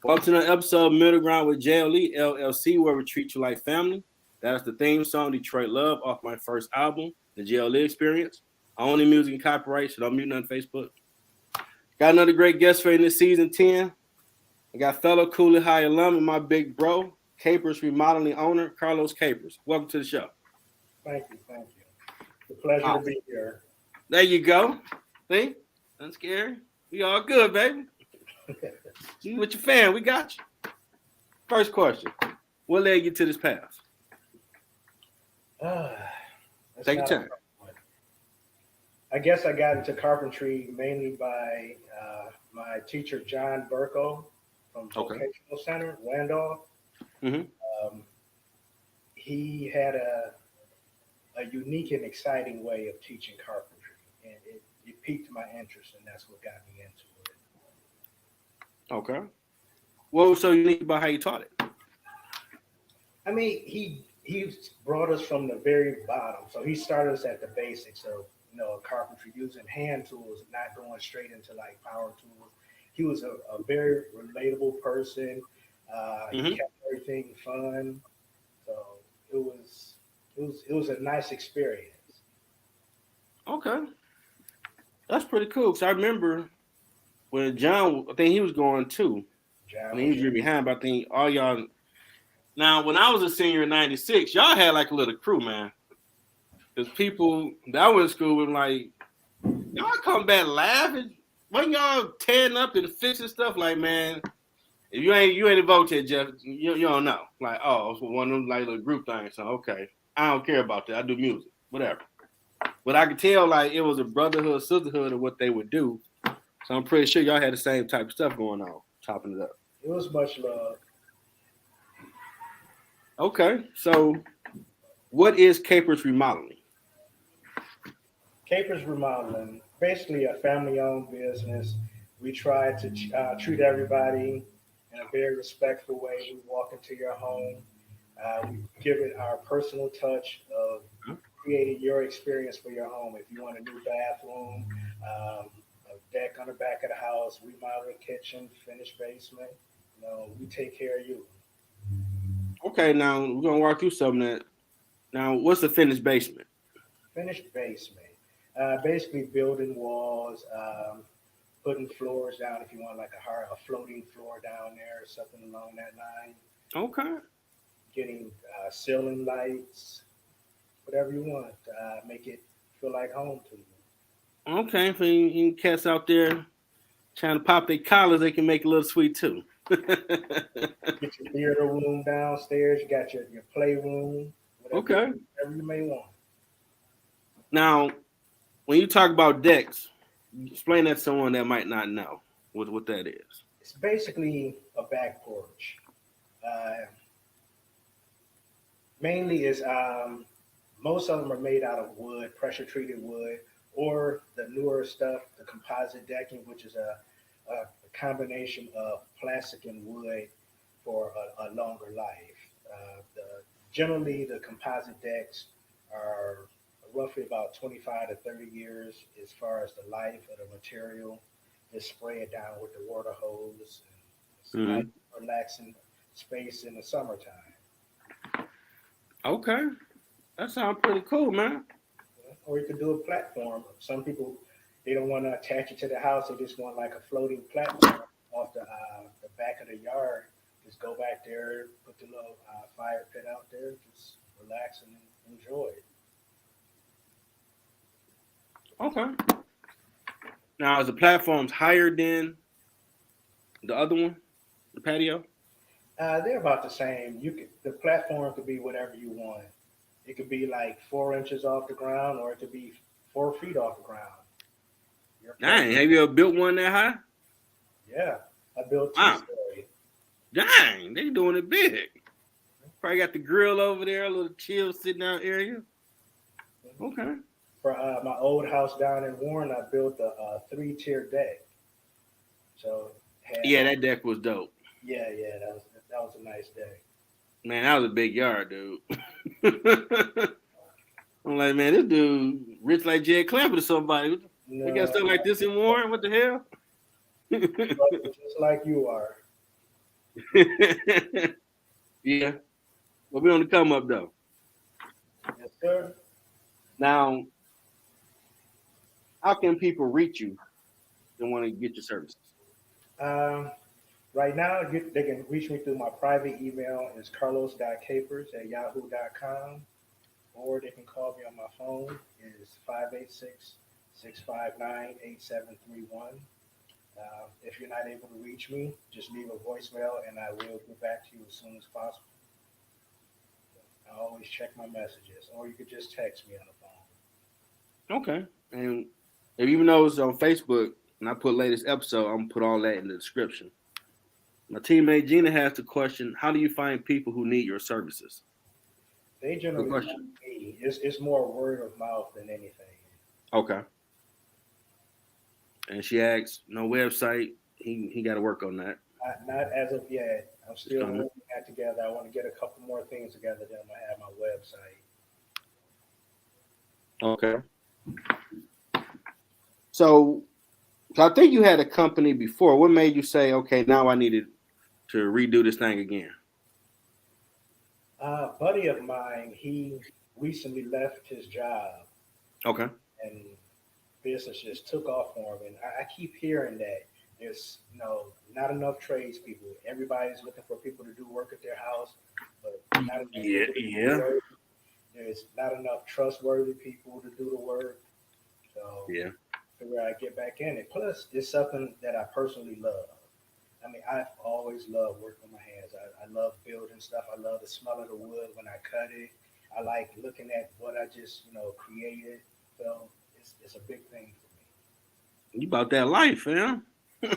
Welcome to another episode of Middle Ground with JLE L.L.C, where we treat you like family. That's the theme song Detroit Love off my first album, the JLE Experience. Only music and copyright, so don't mute nothing on Facebook. Got another great guest for you in this season 10. I got fellow Cooley High alum and my big bro, Capers Remodeling owner, Carlos Capers. Welcome to the show. Thank you. It's a pleasure to be here. There you go. See? That's scary. We all good, baby. You with your fan, we got you. First question. What led you to this path? Take your time. I guess I got into carpentry mainly by my teacher, John Burko from Vocational Center, Randolph. Mm-hmm. He had a unique and exciting way of teaching carpentry, and it piqued my interest, and that's what got me into it. Okay. What was so unique about how you taught it? I mean, he brought us from the very bottom. So he started us at the basics of, carpentry, using hand tools, not going straight into like power tools. He was a very relatable person. He kept everything fun. So it was a nice experience. Okay. That's pretty cool. Because I remember when John, I think he was going too. He was really behind, but I think all y'all. Now, when I was a senior in '96, y'all had like a little crew, man. Because people that I went to school with, like, y'all come back laughing. When y'all tearing up and fixing stuff, like, man, if you ain't involved yet, Jeff, you don't know. Like, oh, it's one of them like little group things. So okay, I don't care about that. I do music, whatever. But I could tell like it was a brotherhood, sisterhood of what they would do. So I'm pretty sure y'all had the same type of stuff going on, chopping it up. It was much love. Okay, so what is Capers Remodeling? Capers Remodeling, basically a family-owned business. We try to treat everybody in a very respectful way. We walk into your home. We give it our personal touch of creating your experience for your home. If you want a new bathroom, a deck on the back of the house, remodel the kitchen, finished basement, we take care of you. Okay, now we're gonna walk through some of that. Now, what's a finished basement? Finished basement, basically building walls, putting floors down if you want like a floating floor down there, or something along that line. Okay. Getting ceiling lights, whatever you want, make it feel like home to you. Okay, for you cats out there trying to pop their collars, they can make it a little sweet too. Get your theater room downstairs. You got your playroom. Whatever you may want. Now, when you talk about decks, explain that to someone that might not know what that is. It's basically a back porch. Mainly is most of them are made out of wood, pressure treated wood, or the newer stuff, the composite decking, which is a combination of plastic and wood for a longer life. Generally, the composite decks are roughly about 25 to 30 years as far as the life of the material. Just spray it down with the water hose. It's a nice, relaxing space in the summertime. Okay. That sounds pretty cool, man. Or you could do a platform. Some people, they don't want to attach it to the house. They just want like a floating platform off the back of the yard. Just go back there, put the little fire pit out there, just relax and enjoy it. Okay. Now, is the platforms higher than the other one, the patio? They're about the same. The platform could be whatever you want. It could be like 4 inches off the ground, or it could be 4 feet off the ground. Dang, have you ever built one that high? Yeah, I built 2-story. Dang, they doing it big. Probably got the grill over there, a little chill sit down area. Okay. For my old house down in Warren, I built a 3-tier deck. So that deck was dope. Yeah, that was a nice deck. Man, that was a big yard, dude. I'm like, man, this dude rich like Jed Clampett or somebody. No, we got stuff like this in Warren. What the hell? Just like you are. Yeah. Well, we on the come up though. Yes, sir. Now, how can people reach you that want to get your services? Um, right now, they can reach me through my private email. It's carlos.capers@yahoo.com, or they can call me on my phone. It's 586-659-8731. If you're not able to reach me, just leave a voicemail and I will get back to you as soon as possible. I always check my messages, or you could just text me on the phone. Okay. And if even though it's on Facebook and I put latest episode, I'm gonna put all that in the description. My teammate Gina has the question: how do you find people who need your services? They Good generally find question. me. It's more word of mouth than anything. Okay. And she asks, no website. He got to work on that. Not as of yet. I'm It's still coming. holding that together. I want to get a couple more things together. Then I'm gonna have my website. Okay. So I think you had a company before. What made you say, okay, now I needed to redo this thing again? A buddy of mine, he recently left his job, Okay. and business just took off for him. And I keep hearing that there's not enough tradespeople. Everybody's looking for people to do work at their house, but not enough Yeah, people to do the yeah, work. There's not enough trustworthy people to do the work. So yeah. figure I get back in it. Plus, it's something that I personally love. I mean, I've always loved working with my hands. I love building stuff. I love the smell of the wood when I cut it. I like looking at what I just, created. So it's a big thing for You about that life, fam. The me.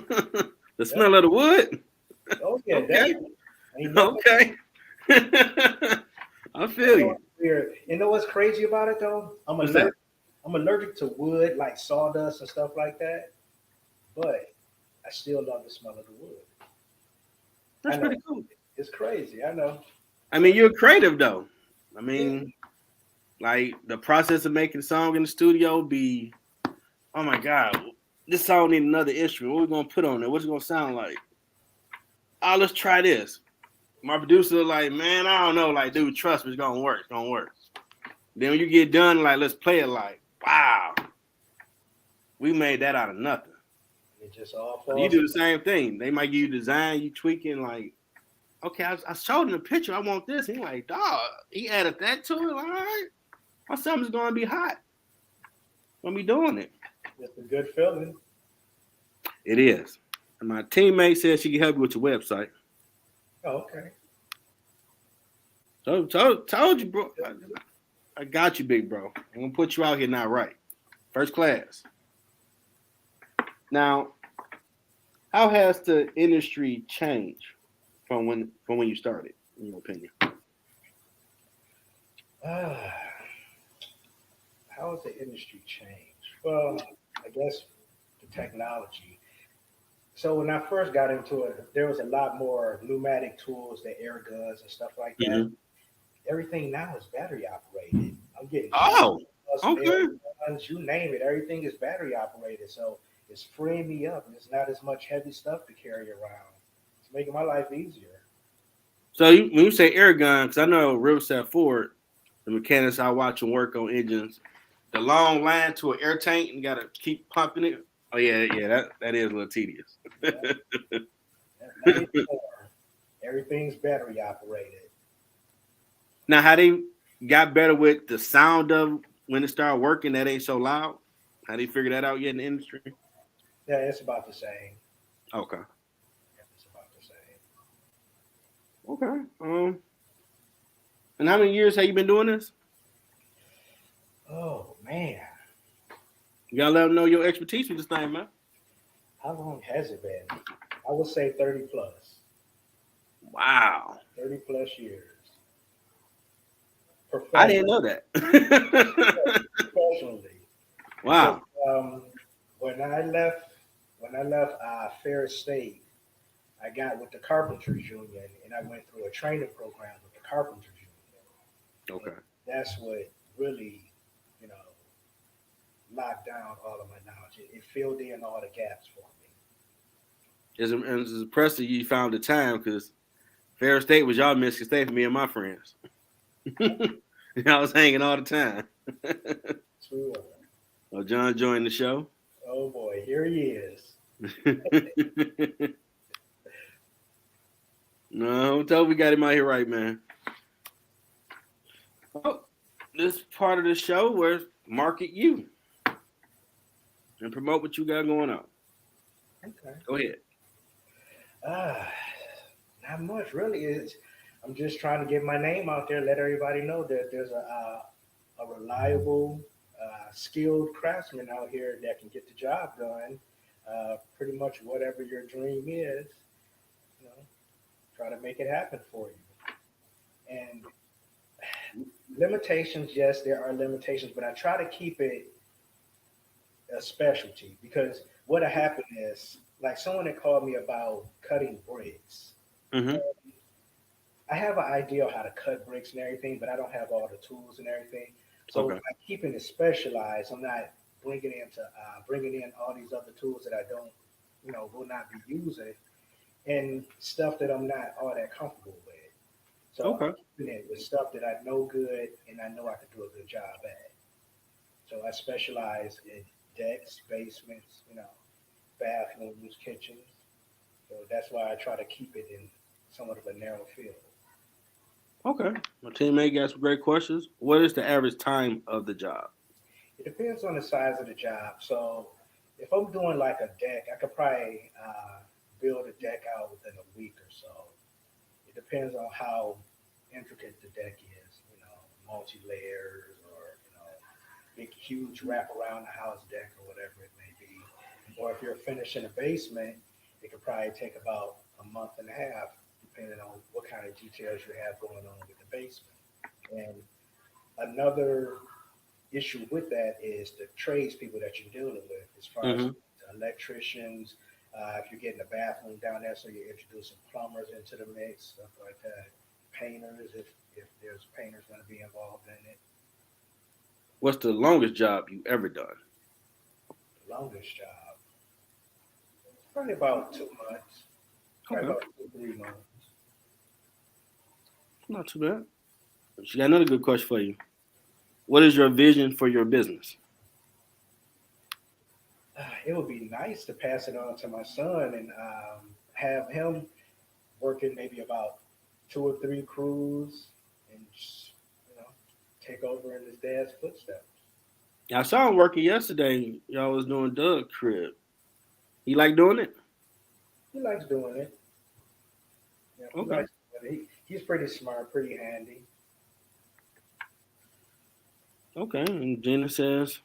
Yep. smell of the wood. Oh yeah, Okay. definitely. Ain't nothing. Okay. I feel you. Weird. You know what's crazy about it though? What's that? I'm allergic to wood, like sawdust and stuff like that. But I still love the smell of the wood. I That's know pretty cool. it's crazy. I know. I mean, you're creative though. I Yeah. mean, like the process of making a song in the studio be, oh my God, this song need another instrument. What we gonna put on it? What's it gonna sound like? Oh, let's try this. My producer like, man, I don't know. Like, dude, trust me, it's gonna work. It's gonna work. Then when you get done, like, let's play it like, wow, we made that out of nothing. It just all You falls. do the same thing. They might give you design, you tweaking, like, okay, I showed him the picture. I want this. He like, dog, he added that to it. Like, all right, my something's gonna be hot. Gonna be doing it. It's a good feeling. It is. And my teammate said she can help you with your website. Oh, okay. So told you, bro. I got you, big bro. I'm gonna put you out here now, right? First class. Now, how has the industry changed from when you started, in your opinion? Ah, how has the industry changed? Well, I guess the technology. So when I first got into it, there was a lot more pneumatic tools, the air guns and stuff like that. Mm-hmm. Everything now is battery operated. I'm getting Oh, shotguns, air okay. guns, you name it. Everything is battery operated. So it's freeing me up, and it's not as much heavy stuff to carry around. It's making my life easier. So when you say air gun, because I know Riverside Ford, the mechanics I watch them work on engines, the long line to an air tank and you gotta keep pumping it. Oh yeah, that is a little tedious. Yeah, not anymore. Everything's battery operated. Now, how they got better with the sound of when it started working that ain't so loud? How they figure that out yet in the industry? Yeah, it's about the same. Okay. Yeah, it's about the same. Okay. And how many years have you been doing this? Oh man, You gotta let them know your expertise with this thing, man. how long has it been? I would say 30 plus. Wow. 30 plus years. I didn't Professionally. know that. Professionally. Because Wow. um, when I left, Ferris State, I got with the Carpenters Union, and I went through a training program with the Carpenters Union. And Okay. that's what really, you know, locked down all of my knowledge. It filled in all the gaps for me. It's impressive you found the time because Fair State was y'all Michigan State for me and my friends. I was hanging all the time. Well, John joined the show. Oh boy, here he is. No, tell we got him out here right, man. Oh, this part of the show where market you and promote what you got going on. Okay. Go ahead. Not much really. I'm just trying to get my name out there, let everybody know that there's a reliable, skilled craftsman out here that can get the job done. Pretty much whatever your dream is, you know, try to make it happen for you. And limitations, yes, there are limitations, but I try to keep it a specialty because what happened is, like someone had called me about cutting bricks. Mm-hmm. I have an idea of how to cut bricks and everything, but I don't have all the tools and everything. So Okay. by keeping it specialized, I'm not bringing in all these other tools that I don't, will not be using, and stuff that I'm not all that comfortable with. So Okay. I'm keeping it with stuff that I know good and I know I can do a good job at. So I specialize in decks, basements, bathrooms, kitchens. So that's why I try to keep it in somewhat of a narrow field. Okay. My teammate got some great questions. What is the average time of the job? It depends on the size of the job. So if I'm doing like a deck, I could probably build a deck out within a week or so. It depends on how intricate the deck is, multi layers or big huge wrap around the house deck or whatever it may be. Or if you're finishing a basement, it could probably take about a month and a half, depending on what kind of details you have going on with the basement. And another issue with that is the tradespeople that you're dealing with, as far as Mm-hmm. electricians. If you're getting a bathroom down there, so you're introducing plumbers into the mix, stuff like that. Painters, if there's painters going to be involved in it. What's the longest job you ever done? The longest job, probably about 2 months, probably Okay. about 2 3 months. Not too bad. She got another good question for you. What is your vision for your business? It would be nice to pass it on to my son and have him working maybe about 2 or 3 crews and just, take over in his dad's footsteps. I saw him working yesterday. Y'all was doing Doug crib. He like doing it? He likes doing it. He Okay. likes doing it. He's pretty smart, pretty handy. Okay. And Gina says,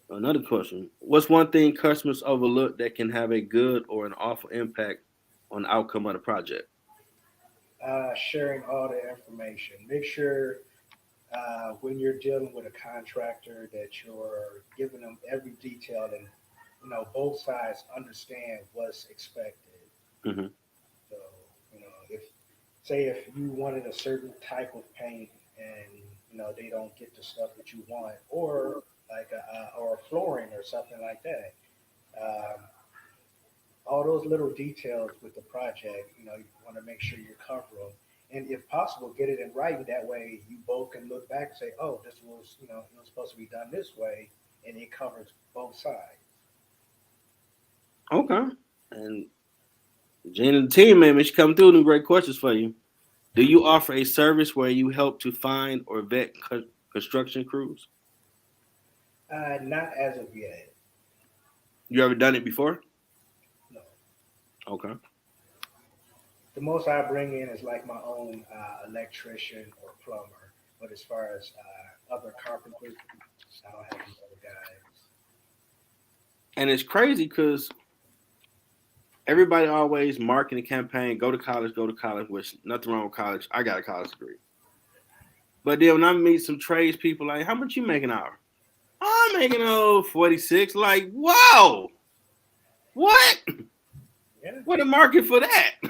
another question. What's one thing customers overlook that can have a good or an awful impact on the outcome of the project? Sharing all the information. Make sure when you're dealing with a contractor that you're giving them every detail and both sides understand what's expected. Mm-hmm. So if say if you wanted a certain type of paint and they don't get the stuff that you want, or like or flooring or something like that. Um, all those little details with the project, you want to make sure you cover them, and if possible, get it in writing. That way, you both can look back and say, "Oh, this was, it was supposed to be done this way," and it covers both sides. Okay. And Gina and the team, man, she come through with them great questions for you. Do you offer a service where you help to find or vet construction crews? Not as of yet. You ever done it before? No. Okay. The most I bring in is like my own electrician or plumber. But as far as other carpenters, I don't have any other guys. And it's crazy because everybody always marketing campaign, go to college, which nothing wrong with college. I got a college degree. But then when I meet some trades people, like, how much you make an hour? Oh, I'm making 46. Like, whoa, what? Yeah, What a market for that? yeah,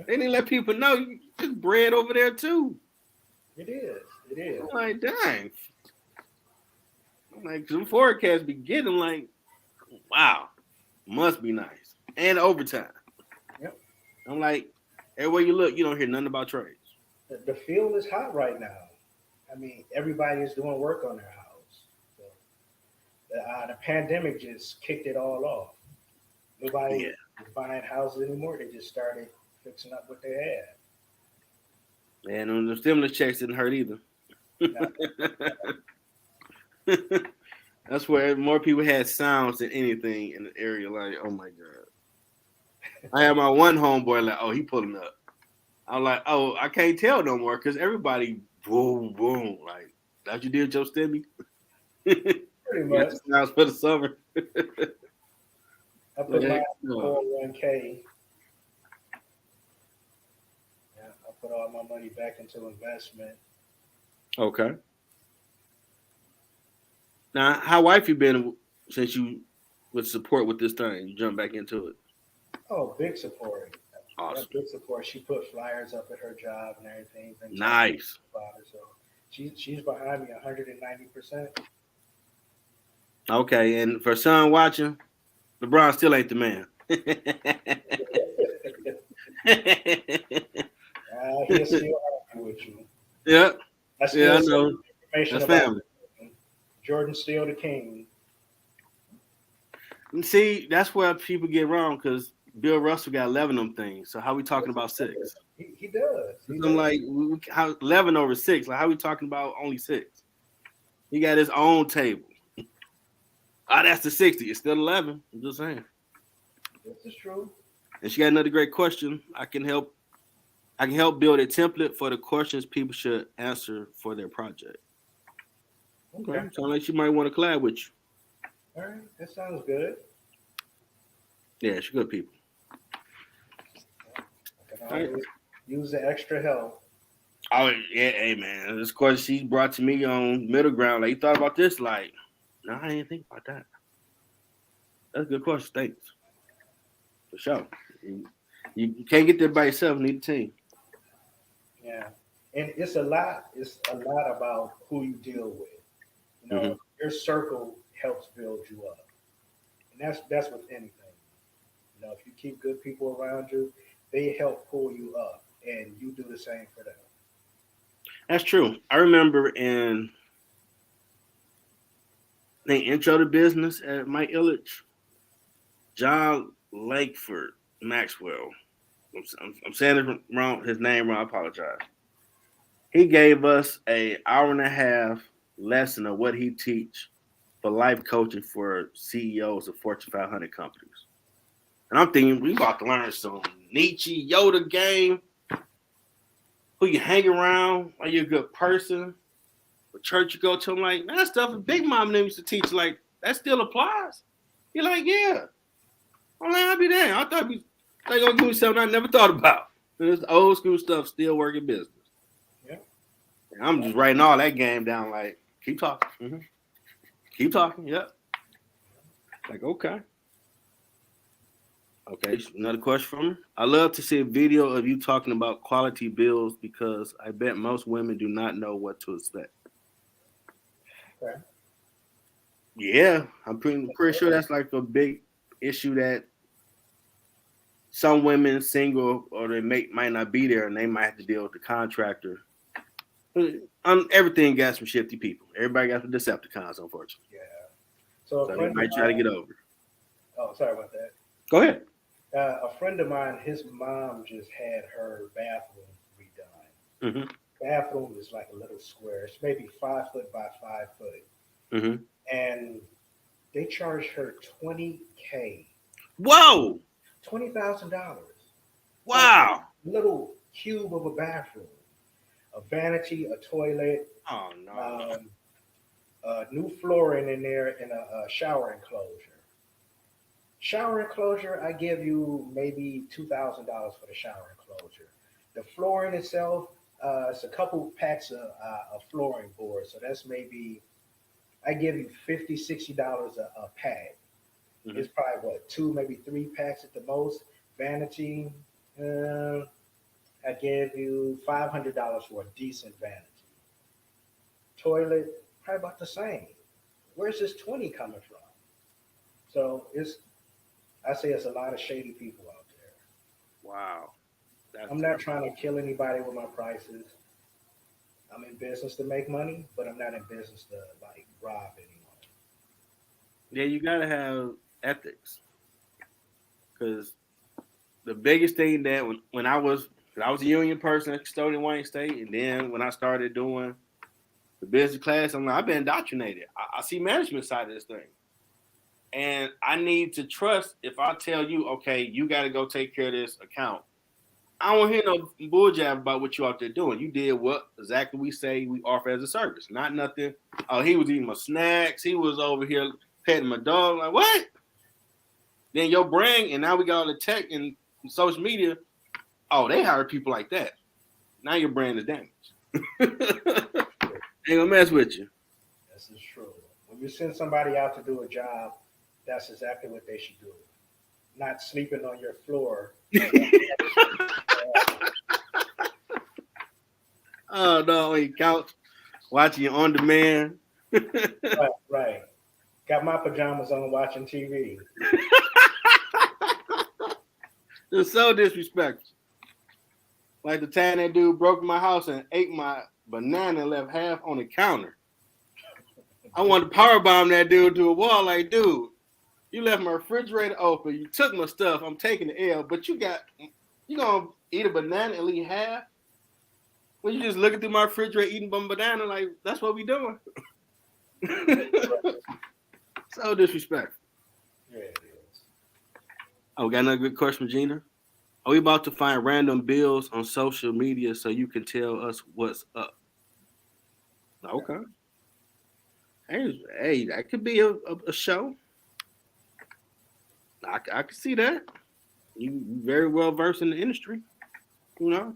They didn't let people know there's bread over there too. it is. It is. I'm like, dang. I'm like, some forecasts be getting like, wow, must be nice. And overtime. Yep. I'm like, Everywhere you look, you don't hear nothing about trades. The field is hot right now. I mean, everybody is doing work on their house. So, the pandemic just kicked it all off. Nobody Yeah. was buying houses anymore. They just started fixing up what they had. And the stimulus checks didn't hurt either. Now, That's where more people had sounds than anything in the area. Like, oh my god! I had my one homeboy like, oh, he pulling up. I'm like, oh, I can't tell no more because everybody boom boom like that. You did your stimmy. pretty Yeah, much. sounds for the summer. I put my No. 401k. Yeah, I put all my money back into investment. Okay. Now, how wife you been since you with support with this thing? You jump back into it. Oh, big support. Yeah, Awesome. big support. She put flyers up at her job and everything. Been talking Nice. about her, so she's behind me 190%. Okay, and for son watching, LeBron still ain't the man. He'll still argue with you. Yeah, I yeah, still I send know. information That's about family. Jordan still the king. And see, that's where people get wrong because Bill Russell got 11 of them things. So how we talking about six? He does. He I'm does. like, how 11 over six? Like, how we talking about only six? He got his own table. Ah, that's the 60. It's still 11. I'm just saying. This is true. And she got another great question. I can help build a template for the questions people should answer for their project. Okay. Sounds like she might want to collab with you. All right. That sounds good. Yeah, she's good people. I can always use the extra help. Oh yeah, hey man. This question she brought to me on middle ground. Like, you thought about this? Like, no, I didn't think about that. That's a good question. Thanks. For sure. You can't get there by yourself. You need a team. Yeah. And it's a lot. It's a lot about who you deal with. You know, your circle helps build you up, and that's with anything. You know, if you keep good people around you, they help pull you up, and you do the same for them. That's true. I remember in the intro to business at Mike Illich, John Lakeford Maxwell. I'm saying it wrong. His name wrong. I apologize. He gave us a hour and a half lesson of what he teach for life coaching for CEOs of Fortune 500 companies. And I'm thinking we about to learn some Nietzsche, Yoda game. Who you hang around? Are you a good person? What church you go to? I'm like, man, that stuff Big Mom used to teach. Like, that still applies. You're like, yeah. I'm like, I'll be there. I thought they gonna give me something I never thought about. This old school stuff still working business. Yeah. And I'm just writing all that game down. Like, keep talking. Mm-hmm. Keep talking. Yep. Like, okay. Okay, another question from her. I love to see a video of you talking about quality bills because I bet most women do not know what to expect. Okay. Yeah, I'm pretty sure that's like a big issue that some women single or they might not be there and they might have to deal with the contractor. Everything got some shifty people. Everybody got some Decepticons, unfortunately. Yeah. So they might try to get over. Oh, sorry about that. Go ahead. A friend of mine, his mom just had her bathroom redone. Mm-hmm. Bathroom is like a little square. It's maybe 5 foot by 5 foot. Mm-hmm. And they charged her $20K. Whoa! $20,000. Wow! A little cube of a bathroom, a vanity, a toilet. Oh no! New flooring in there, and a shower enclosure. Shower enclosure, I give you maybe $2,000 for the shower enclosure. The flooring itself, it's a couple packs of flooring board, so that's maybe I give you $50, $60 a pack. Mm-hmm. It's probably what, 2, maybe 3 packs at the most. Vanity, I give you $500 for a decent vanity. Toilet, probably about the same. Where's this 20 coming from? So I say it's a lot of shady people out there. Wow. I'm not trying to kill anybody with my prices. I'm in business to make money, but I'm not in business to like rob anyone. Yeah, you gotta have ethics because the biggest thing that when I was a union person at custodian Wayne State, and then when I started doing the business class, I'm like, I've been indoctrinated. I see management side of this thing. And I need to trust if I tell you, okay, you got to go take care of this account. I don't hear no bull jab about what you out there doing. You did what exactly we say we offer as a service, not nothing. Oh, he was eating my snacks. He was over here petting my dog. Like what? Then your brand, and now we got all the tech and social media. Oh, they hire people like that. Now your brand is damaged. Ain't gonna mess with you. This is true. When you send somebody out to do a job, that's exactly what they should do. Not sleeping on your floor. Oh no, on your couch, watching you on demand. Right, right. Got my pajamas on watching TV. It's so disrespectful. Like the time that dude broke my house and ate my banana and left half on the counter. I wanted to power bomb that dude to a wall. Like, dude, you left my refrigerator open. You took my stuff. I'm taking the L, but you gonna eat a banana and leave half? When you just looking through my refrigerator eating my banana, like that's what we doing. So disrespectful. Yeah, it is. Oh, we got another good question, Gina. Are we about to find random bills on social media so you can tell us what's up? Okay. Hey, that could be a show. I can see that. You very well versed in the industry. You know.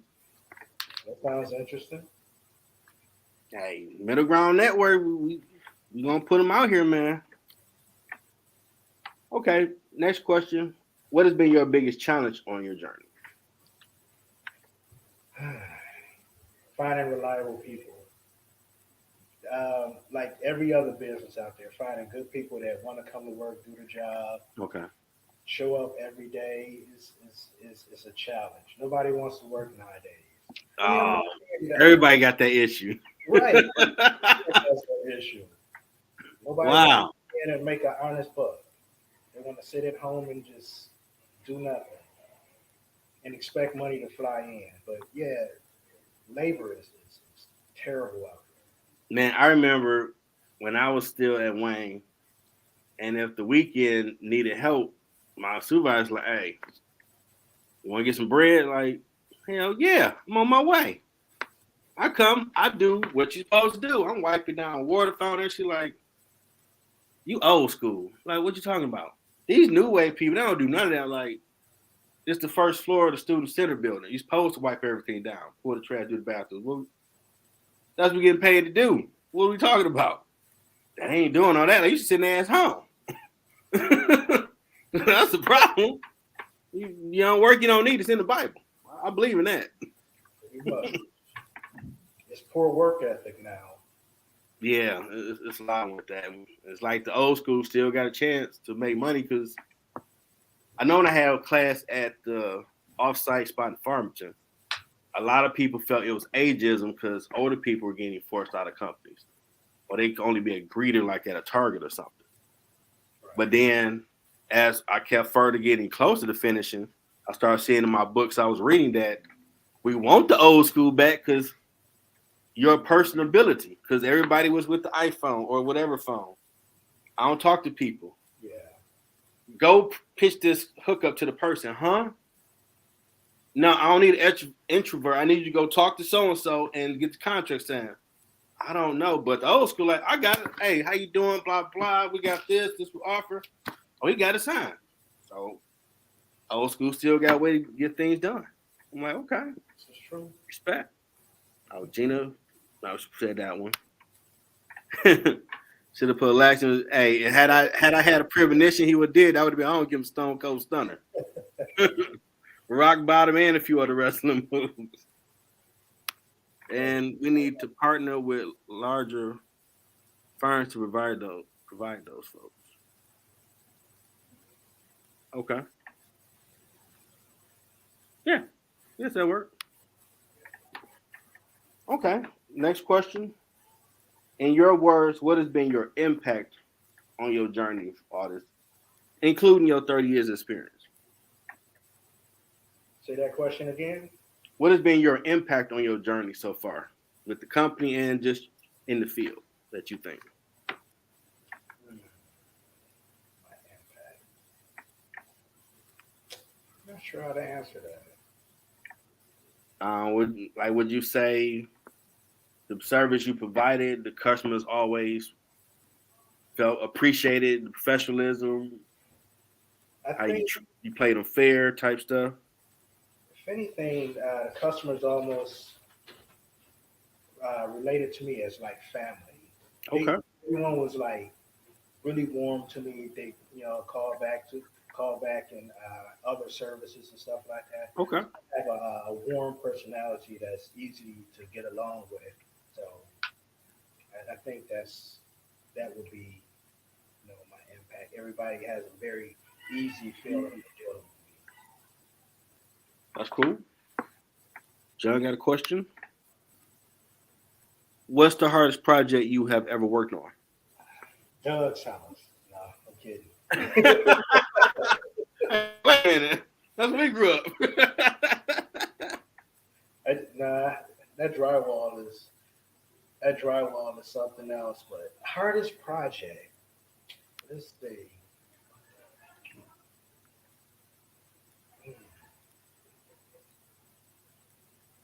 That sounds interesting. Hey, Middle Ground Network, we gonna put them out here, man. Okay, next question. What has been your biggest challenge on your journey? Finding reliable people. Like every other business out there, finding good people that want to come to work, do the job, Okay. show up every day is a challenge. Nobody wants to work nowadays. I mean, I'm Oh, not saying that. everybody got that issue. Right. That's the issue. Nobody wants Wow. to get in and make an honest buck. They want to sit at home and just do nothing and expect money to fly in. But yeah, labor is terrible out Man, I remember when I was still at Wayne, and if the weekend needed help, my supervisor's like, hey, you want to get some bread? Like, hell yeah, I'm on my way. I come, I do what you're supposed to do. I'm wiping down water fountain. She like, you old school. Like, what you talking about? These new wave people, they don't do none of that. Like, it's the first floor of the student center building. You're supposed to wipe everything down, pour the trash, do the bathroom. Well, that's what we're getting paid to do. What are we talking about? They ain't doing all that. Like, you should sit their ass home. That's the problem. You don't work, you don't need. It's in the Bible. I believe in that. there. It's poor work ethic now. Yeah, it's a lot with that. It's like the old school still got a chance to make money because I know when I had a class at the offsite spot in Farmington, a lot of people felt it was ageism because older people were getting forced out of companies, or they could only be a greeter like at a Target or something. Right. But then, as I kept further getting closer to finishing, I started seeing in my books I was reading that we want the old school back because your personability, because everybody was with the iPhone or whatever phone. I don't talk to people. Yeah. Go pitch this hookup to the person, huh? No, I don't need an introvert. I need you to go talk to so and so and get the contract signed. I don't know, but the old school, like, I got it. Hey, how you doing? Blah blah. We got this we offer. Oh, he got it signed. So old school still got a way to get things done. I'm like, okay, This is true. respect. Oh, Gina, I said that one. Should have put Laxton. Hey, had I had a premonition he would did, that would have been I don't give him Stone Cold Stunner. Rock Bottom and a few other wrestling moves. And we need to partner with larger firms to provide those folks. Okay. Yeah. Yes, that work. Okay. Next question. In your words, what has been your impact on your journey for all this, including your 30 years experience? Say that question again. What has been your impact on your journey so far with the company and just in the field that you think? Hmm, my impact. Not sure how to answer that. Would you say the service you provided, the customers always felt appreciated, the professionalism, I how think, you played them fair type stuff? if anything, the customers almost related to me as like family. Okay, Everyone was like really warm to me. They, call back and other services and stuff like that. okay, I have a warm personality that's easy to get along with. So I think that would be, my impact. Everybody has a very easy feeling to deal with that's cool. John got a question. What's the hardest project you have ever worked on? me. Doug's house. No, I'm kidding. Wait a minute, that's where we grew up. Nah, that drywall is something else. But hardest project. Let's see. Hmm,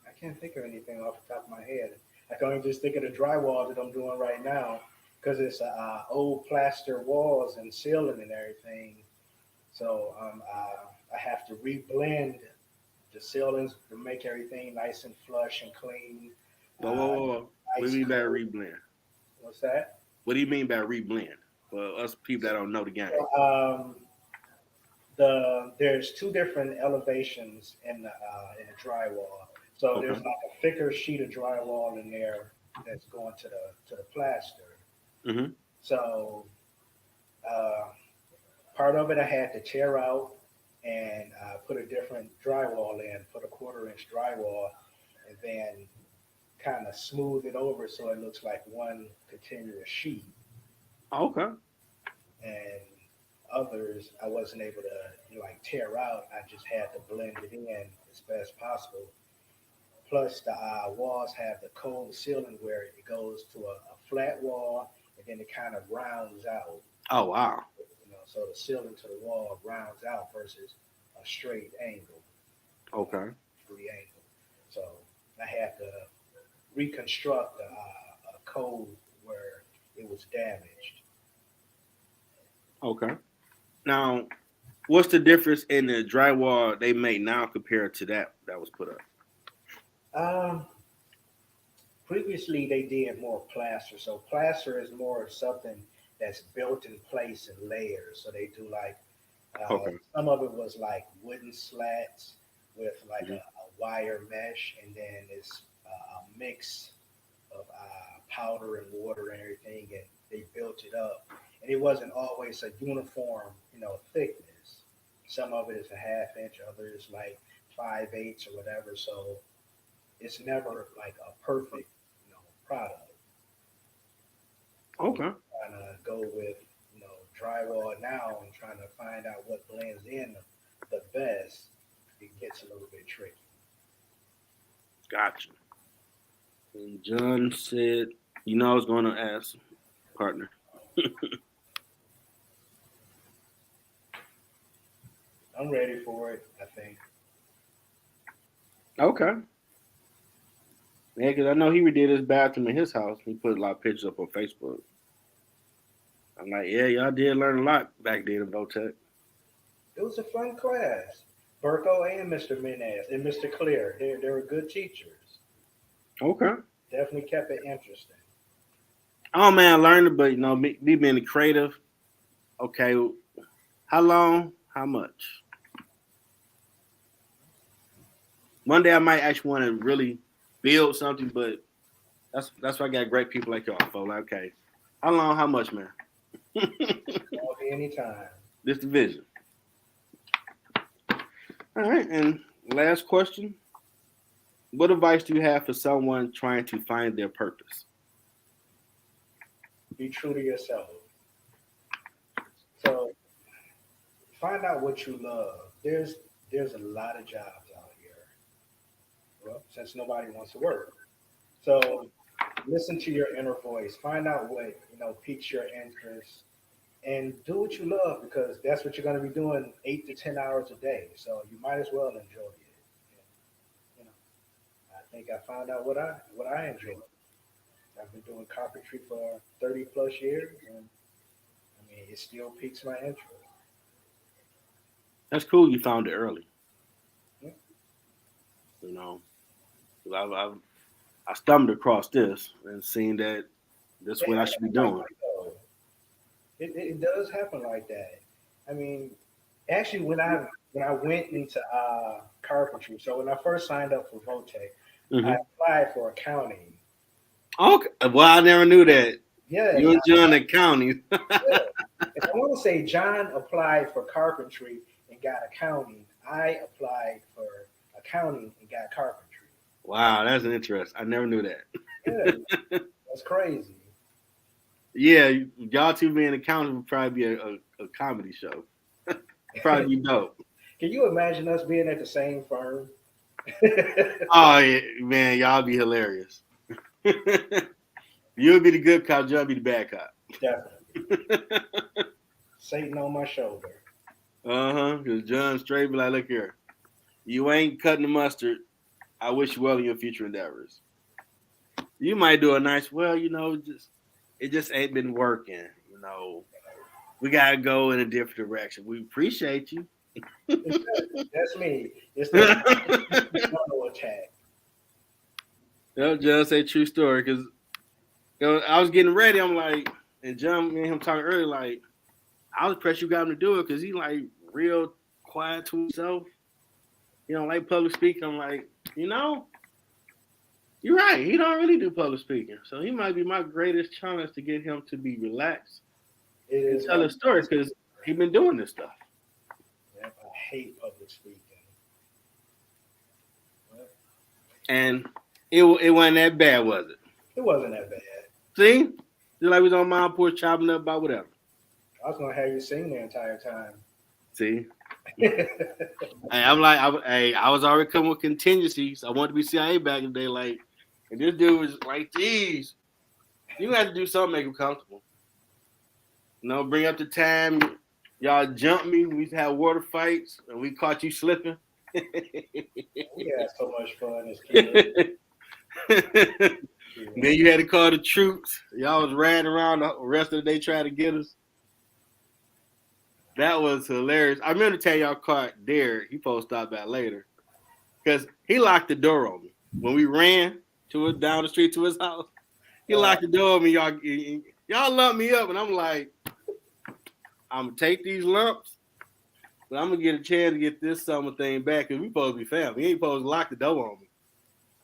I can't think of anything off the top of my head. I can only just think of the drywall that I'm doing right now because it's old plaster walls and ceiling and everything. So I have to reblend the ceilings to make everything nice and flush and clean. Whoa, whoa, Uh, whoa, whoa. What do Ice you mean by cold. reblend? What's that? What do you mean by reblend? For us people that don't know the game. There's two different elevations in the drywall. So there's Okay. like a thicker sheet of drywall in there that's going to the plaster. Mm-hmm. So uh, part of it I had to tear out and put a different drywall in, put a 1/4 inch drywall, and then kind of smooth it over so it looks like one continuous sheet. Okay. And others I wasn't able to like tear out. I just had to blend it in as best possible. Plus, the walls have the cold ceiling where it goes to a flat wall and then it kind of rounds out. Oh wow. So the ceiling to the wall rounds out versus a straight angle, Okay. free angle. So I had to reconstruct a code where it was damaged. Okay. Now, what's the difference in the drywall they make now compared to that was put up? Um, Previously, they did more plaster. So plaster is more of something that's built in place in layers. So they do like Okay. some of it was like wooden slats with like Hmm. a wire mesh, and then it's a mix of powder and water and everything, and they built it up. And it wasn't always a uniform, thickness. Some of it is a 1/2 inch, others like 5/8 or whatever. So it's never like a perfect, product. So Okay. trying to go with, drywall now and trying to find out what blends in the best, it gets a little bit tricky. Gotcha. And John said, I was going to ask, partner. I'm ready for it, I think. Okay. Yeah, because I know he redid his bathroom in his house. He put a lot of pictures up on Facebook. I'm like, yeah, y'all did learn a lot back then in Votech. It was a fun class. Burko and Mr. Menez and Mr. Clear, they were good teachers. Okay. Definitely kept it interesting. Oh man, I learned it, but me being creative. Okay, how long? How much? One day I might actually want to really build something, but that's why I got great people like y'all. For like, okay, how long? How much, man? Call me anytime. This the vision. All right, and last question. What advice do you have for someone trying to find their purpose? Be true to yourself. So find out what you love. There's a lot of jobs out here. Well, since nobody wants to work. So listen to your inner voice. Find out what, piques your interest and do what you love because that's what you're going to be doing 8 to 10 hours a day. So you might as well enjoy it. And, you know, I think I found out what I enjoy. I've been doing carpentry for 30 plus years, and I mean, it still piques my interest. That's cool. You found it early. Yeah. You know, 'cause I stumbled across this and seen that that's It what I should be happens like doing. that, though. It does happen like that. I mean, actually, when I went into carpentry, so when I first signed up for Votech, I Hmm. applied for accounting. Okay. Well, I never knew that. Yes, You and John accounting. yeah. And I want to say John applied for carpentry and got accounting. I applied for accounting and got carpentry. Wow, that's an interest. I never knew that. Yeah, that's crazy. Yeah, y'all two being accountants would probably be a comedy show. Probably be dope. Can you imagine us being at the same firm? Oh yeah, man, y'all be hilarious. You'll be the good cop, John be the bad cop. Definitely. Satan on my shoulder. Uh-huh. Because John straight be like, look here, you ain't cutting the mustard. I wish you well in your future endeavors. You might do a nice, well, just it just ain't been working. You know, we gotta go in a different direction. We appreciate you. That's me. It's that frontal attack. John say true story because I was getting ready. I'm like, and John, me and him talking earlier, like, I was impressed you got him to do it because he like real quiet to himself. You know, like public speaking. I'm like, you know, you're right. He don't really do public speaking, so he might be my greatest challenge to get him to be relaxed It and is tell my his stories because he been doing this stuff. I hate public speaking. But And it wasn't that bad, was it? it wasn't that bad. See, just like we was on my porch chopping up about whatever. I was gonna have you sing the entire time. See, hey, I'm like, I was already coming with contingencies. I wanted to be CIA back in the day, like, and this dude was like, "Geez, you have to do something to make him comfortable." Bring up the time y'all jumped me. We had water fights, and we caught you slipping. We had so much fun as kids. Then you had to call the troops. Y'all was riding around the rest of the day trying to get us. That was hilarious. I remember telling y'all caught Derek. He supposed to stop by later because he locked the door on me when we ran to it down the street to his house. He locked the door on me. Y'all lumped me up, and I'm like, I'm gonna take these lumps, but I'm gonna get a chance to get this summer thing back because we supposed to be family. He ain't supposed to lock the door on me.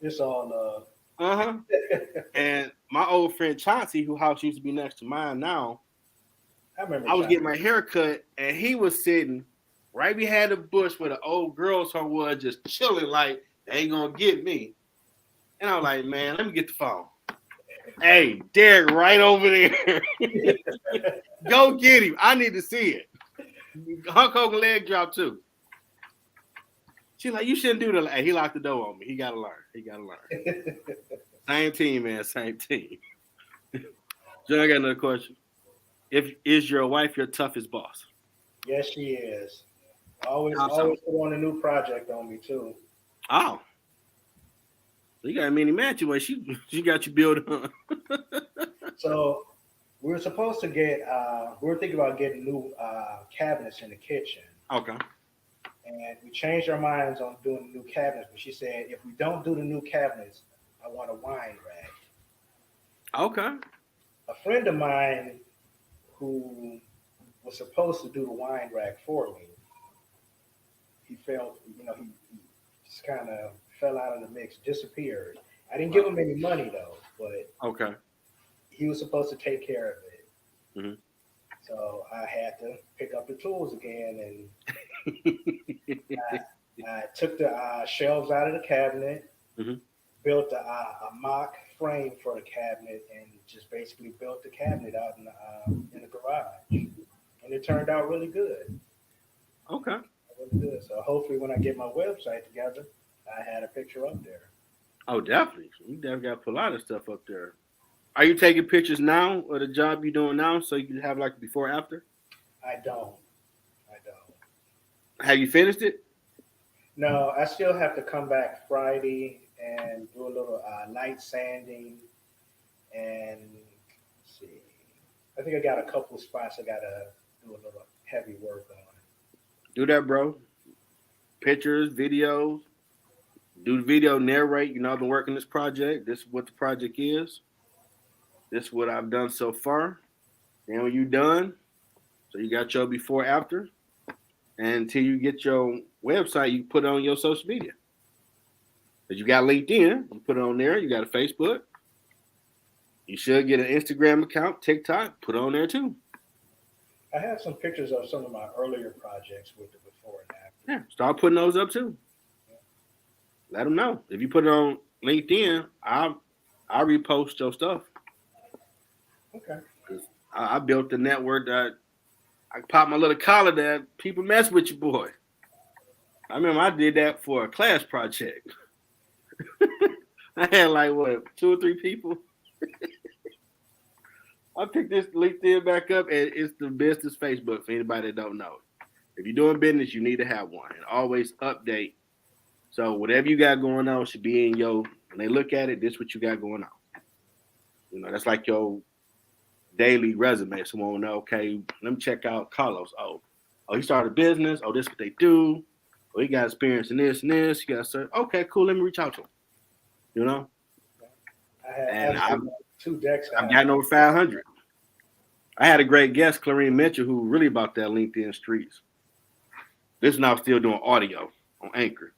It's all Uh-huh. And my old friend Chauncey, whose house used to be next to mine now, I remember I was John. getting my hair cut, and he was sitting right behind the bush where the old girls home was, just chilling like they ain't gonna get me. And I was like, man, let me get the phone. Hey, Derek, right over there. Go get him. I need to see it. Hulk Hogan leg drop too. She's like, you shouldn't do that. Hey, he locked the door on me. He gotta learn. He gotta learn. Same team, man. Same team. John, I got another question. If is your wife your toughest boss? Yes, she is. Always, How so? always put on a new project on me too. Oh, so you got a mini mansion when she got you built on. So we were supposed to get. We were thinking about getting new cabinets in the kitchen, Okay. and we changed our minds on doing the new cabinets. But she said, if we don't do the new cabinets, I want a wine rack. Okay. A friend of mine who was supposed to do the wine rack for me, he felt, he just kind of fell out of the mix, disappeared. I didn't give him any money though, but Okay. he was supposed to take care of it. Hmm. So I had to pick up the tools again, and I took the shelves out of the cabinet. Mhm. built a mock frame for the cabinet and just basically built the cabinet out in the garage, and it turned out really good. Okay. Really good. So hopefully, when I get my website together, I had a picture up there. Oh, definitely. You definitely got to put a lot of stuff up there. Are you taking pictures now of the job you're doing now so you can have like before after? I don't. I don't. Have you finished it? No, I still have to come back Friday and do a little light sanding and let's see. I think I got a couple of spots I gotta do a little heavy work on. Do that, bro. Pictures, videos. Do the video, narrate. You know, I've been working this project. This is what the project is. This is what I've done so far. And when you're done, so you got your before after. And until you get your website, you put it on your social media. Because you got LinkedIn, you put it on there. You got a Facebook. You should get an Instagram account, TikTok, put it on there too. I have some pictures of some of my earlier projects with the before and after. Yeah, start putting those up too. Let them know. If you put it on LinkedIn, I'll repost your stuff. Okay. I built the network that I pop my little collar that people mess with you, boy. I remember I did that for a class project. I had like what 2 or 3 people. I picked this LinkedIn back up, and it's the business Facebook for anybody that don't know. If you're doing business, you need to have one and always update. So whatever you got going on should be in your. When they look at it, this is what you got going on. You know, that's like your daily resume. Someone will know, okay, let me check out Carlos. Oh, he started a business. Oh, this is what they do. Oh, he got experience in this and this. You got to okay, cool. Let me reach out to him. You know, I have and actually 2 decks. I've gotten over 500. I had a great guest, Clarine Mitchell, who really about that LinkedIn streets. This is now still doing audio on Anchor.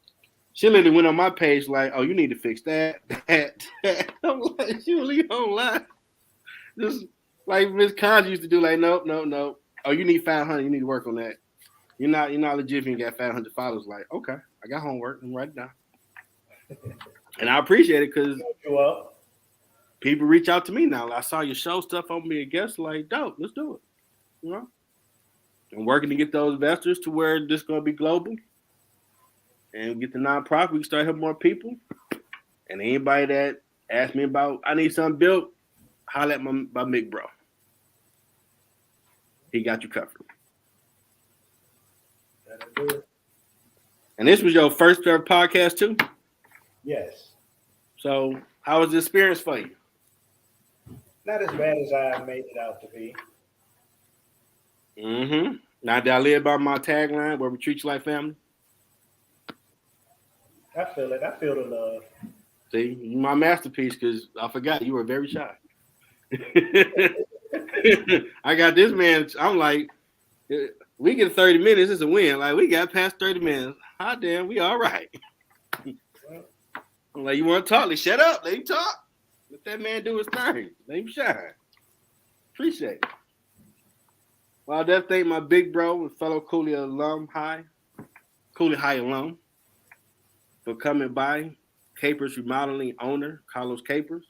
She literally went on my page like, "Oh, you need to fix that, that." I'm like, "You really online?" Just like Miss Conji used to do. Like, nope, nope, nope. Oh, you need 500. You need to work on that. You're not legit if you got 500 followers. Like, okay, I got homework. I'm writing down, and I appreciate it because You up? people reach out to me now. I saw your show stuff on me a guest. Like, dope, let's do it. You know, I'm working to get those investors to where this gonna be global, and get the nonprofit. We can start helping more people. And anybody that asks me about, I need something built, holler at my big bro. He got you covered. That'll do it. And this was your first ever podcast too. Yes. So how was the experience for you? Not as bad as I made it out to be. Mm-hmm. Now did I live by my tagline where we treat you like family? I feel it. I feel the love. See, you my masterpiece because I forgot you were very shy. I got this man. I'm like, we get 30 minutes. It's a win. Like we got past 30 minutes. Hot damn, we all right. I'm like, you want to talk? Let's shut up. Let him talk. Let that man do his thing. Let him shine. Appreciate it. Well, I definitely thank my big bro and fellow Cooley High alum, for coming by. Capers Remodeling owner, Carlos Capers,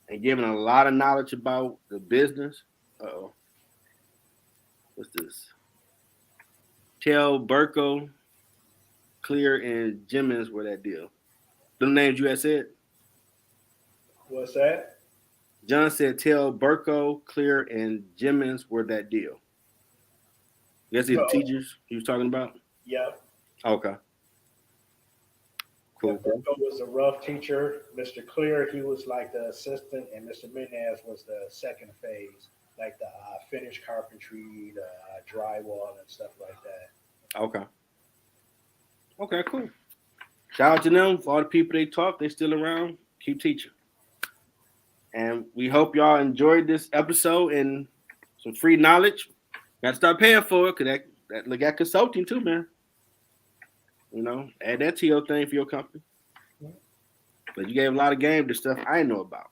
and giving a lot of knowledge about the business. Uh-oh. What's this? Tell Burko, Clear, and Jimmins were that deal. The names you had said? What's that? John said, tell Burko, Clear, and Jimmins were that deal. Guess these the teachers he was talking about? Yep. Okay. Cool. Burko was a rough teacher. Mr. Clear, he was like the assistant, and Mr. Menez was the second phase, like the finished carpentry, the drywall, and stuff like that. Okay. Okay, cool. Shout out to them for all the people they taught. They still around. Keep teaching. And we hope y'all enjoyed this episode and some free knowledge. Got to start paying for it because that look at consulting too, man. You know, add that to your thing for your company. But you gave a lot of game to stuff I know about.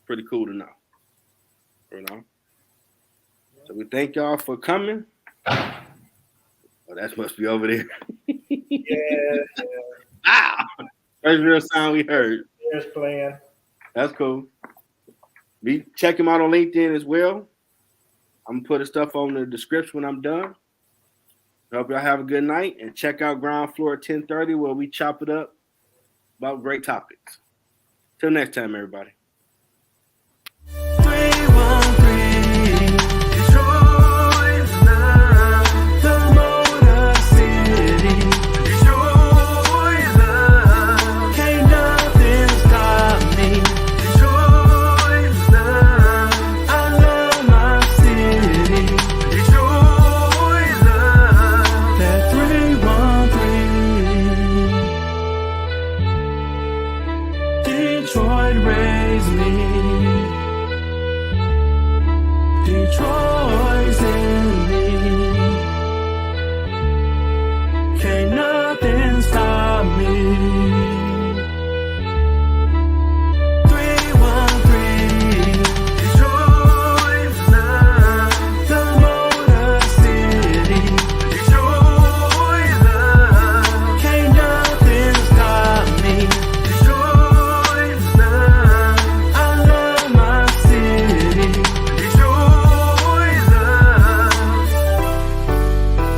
Pretty cool to know. You know. So we thank y'all for coming. Oh, that must be over there. Yeah. Wow. First real sound we heard. Bears playing. That's cool. Check him out on LinkedIn as well. I'm gonna put his stuff on the description when I'm done. Hope y'all have a good night and check out Ground Floor at 10:30 where we chop it up about great topics. Till next time, everybody. Detroit raised me. Detroit.